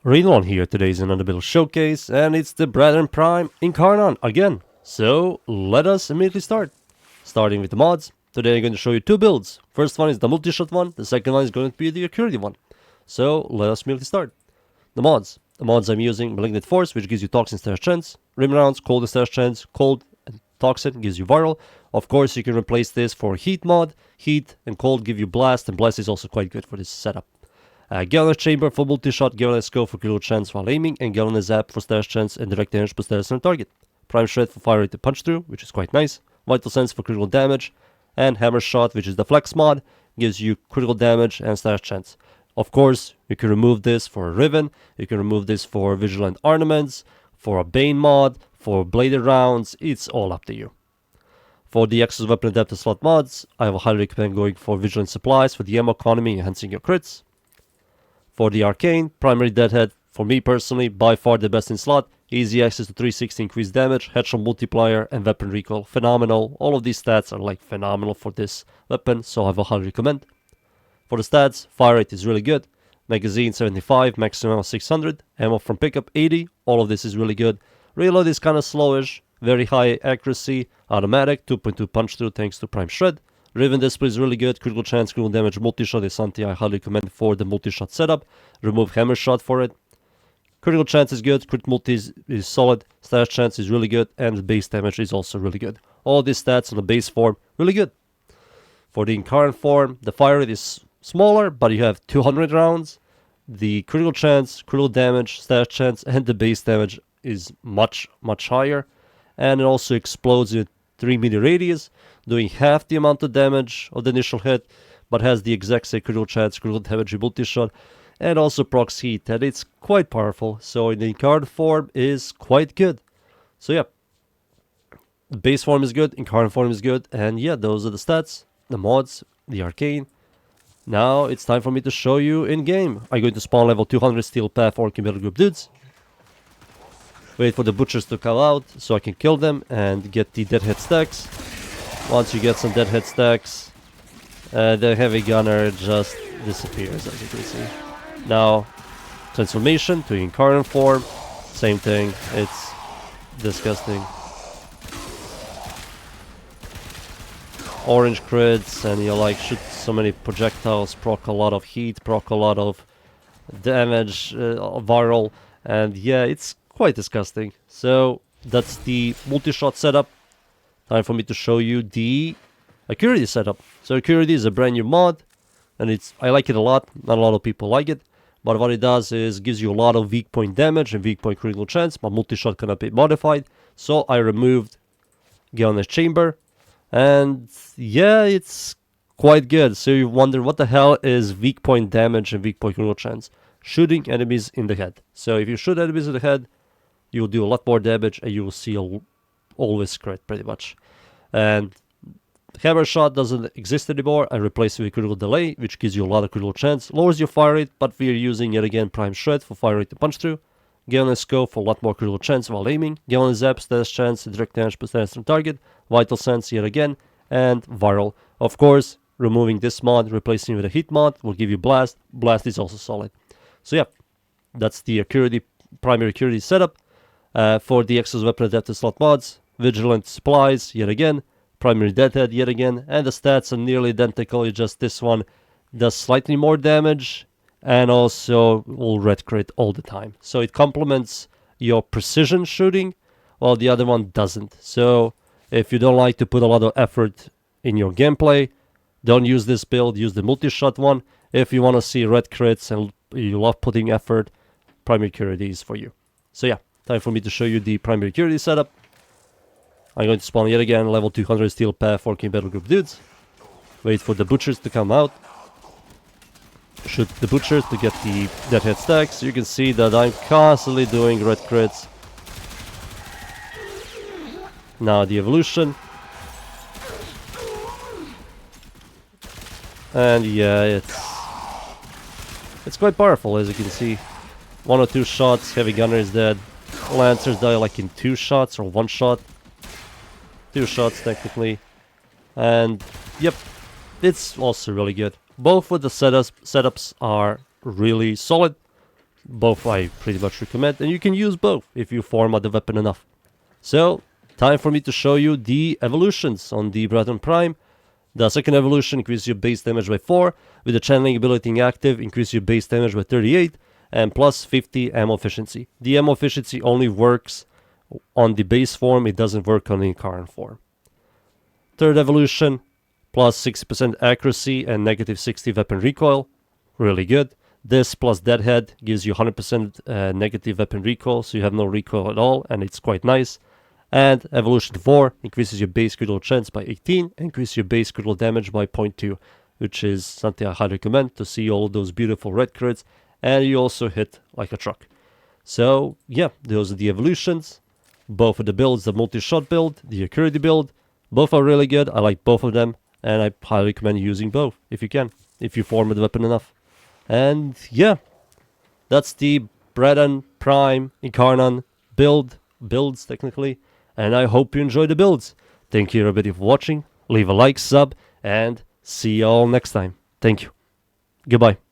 Rainollon here. Today is another little showcase, and it's the Braton Prime Incarnon again. So let us immediately start. Starting with the mods. Today I'm going to show you two builds. First one is the Multishot one. The second one is going to be the Acuity one. So let us immediately start. The mods. The mods I'm using: Malignant Force, which gives you Toxin Stash Chance. Rim Rounds, Cold Stash Chance. Cold and Toxin gives you Viral. Of course, you can replace this for Heat mod. Heat and Cold give you Blast, and Blast is also quite good for this setup. Galvanized Chamber for Multishot, Galvanized Scope for critical chance while aiming, and Galvanized Zap for stash chance and direct damage per status on target. Prime Shred for fire rate to punch through, which is quite nice. Vital Sense for critical damage, and Hammer Shot, which is the flex mod, gives you critical damage and stash chance. Of course, you can remove this for a Riven, you can remove this for Vigilant Ornaments, for a Bane mod, for Bladed Rounds, it's all up to you. For the Exos Weapon Adaptive slot mods, I will highly recommend going for Vigilant Supplies for the ammo economy, enhancing your crits. For the Arcane, Primary Deadhead, for me personally, by far the best in slot. Easy access to 360 increased damage, headshot multiplier, and weapon recoil. Phenomenal. All of these stats are like phenomenal for this weapon, so I will highly recommend. For the stats, fire rate is really good. Magazine 75, maximum 600, ammo from pickup 80. All of this is really good. Reload is kind of slowish, very high accuracy, automatic, 2.2 punch through thanks to Prime Shred. Riven display is really good. Critical chance, critical damage, multi-shot is something I highly recommend for the multi-shot setup. Remove hammer shot for it. Critical chance is good. Crit multi is solid. Stash chance is really good. And base damage is also really good. All these stats on the base form, really good. For the Incarnate form, the fire rate is smaller, but you have 200 rounds. The critical chance, critical damage, stash chance, and the base damage is much higher. And it also explodes in 3-meter radius, doing half the amount of damage of the initial hit, but has the exact same critical chance, critical damage, multi-shot, and also procs heat, and it's quite powerful. So the Incarnate form is quite good. So yeah, the base form is good, Incarnate form is good, and yeah, those are the stats, the mods, the Arcane. Now it's time for me to show you in game. I'm going to spawn level 200 Steel Path Orc Battle Group dudes. Wait for the butchers to come out so I can kill them and get the deadhead stacks. Once you get some deadhead stacks, the heavy gunner just disappears, as you can see. Now, transformation to Incarnate form, same thing, it's disgusting. Orange crits, and you like shoot so many projectiles, proc a lot of heat, proc a lot of damage, viral, and yeah, it's quite disgusting. So that's the multi-shot setup. Time for me to show you the Acuity setup. So Acuity is a brand new mod, and I like it a lot. Not a lot of people like it, but what it does is gives you a lot of weak point damage and weak point critical chance, but multi-shot cannot be modified. So I removed Galvanized Chamber, and yeah, it's quite good. So you wonder what the hell is weak point damage and weak point critical chance? Shooting enemies in the head. So if you shoot enemies in the head, you will do a lot more damage, and you will see always crit pretty much. And hammer shot doesn't exist anymore. I replaced it with critical delay, which gives you a lot of critical chance, lowers your fire rate, but we are using yet again Prime Shred for fire rate to punch through. Galvanized Scope for a lot more critical chance while aiming. Galvanized Zap, status chance, direct damage per status on target. Vital Sense yet again, and Viral. Of course, removing this mod, replacing it with a Heat mod will give you Blast. Blast is also solid. So yeah, that's the Acuity, primary Acuity setup. For the Exos Weapon Adaptive slot mods, Vigilant Supplies yet again, Primary Deadhead yet again, and the stats are nearly identical, just this one does slightly more damage and also will red crit all the time. So it complements your precision shooting, while the other one doesn't. So if you don't like to put a lot of effort in your gameplay, don't use this build, use the multi-shot one. If you want to see red crits and you love putting effort, Primary Acuity is for you. So yeah, time for me to show you the Primary Acuity setup. I'm going to spawn yet again level 200 Steel Path Orc Battle Group dudes. Wait for the butchers to come out. Shoot the butchers to get the deadhead stacks. You can see that I'm constantly doing red crits. Now the evolution. And yeah, it's quite powerful, as you can see. 1 or 2 shots, heavy gunner is dead. Lancers die like in 2 shots or 1 shot. 2 shots technically. And yep, it's also really good. Both of the setups are really solid. Both I pretty much recommend, and you can use both if you format the weapon enough. So, time for me to show you the evolutions on the Braton Prime. The second evolution increases your base damage by 4, with the channeling ability active, increase your base damage by 38, and plus 50 ammo efficiency. The ammo efficiency only works on the base form, it doesn't work on the Incarnate form. Third evolution, plus 60% accuracy and negative 60 weapon recoil, really good. This plus Deadhead gives you 100% negative weapon recoil, so you have no recoil at all, and it's quite nice. And Evolution 4 increases your base critical chance by 18, and increases your base critical damage by 0.2, which is something I highly recommend to see all those beautiful red crits, and you also hit like a truck. So yeah, those are the evolutions. Both of the builds, the Multishot build, the Acuity build, both are really good. I like both of them, and I highly recommend using both if you can, if you format the weapon enough. And yeah, that's the Braton Prime Incarnate builds technically, and I hope you enjoy the builds. Thank you everybody for watching, leave a like, sub, and see you all next time. Thank you. Goodbye.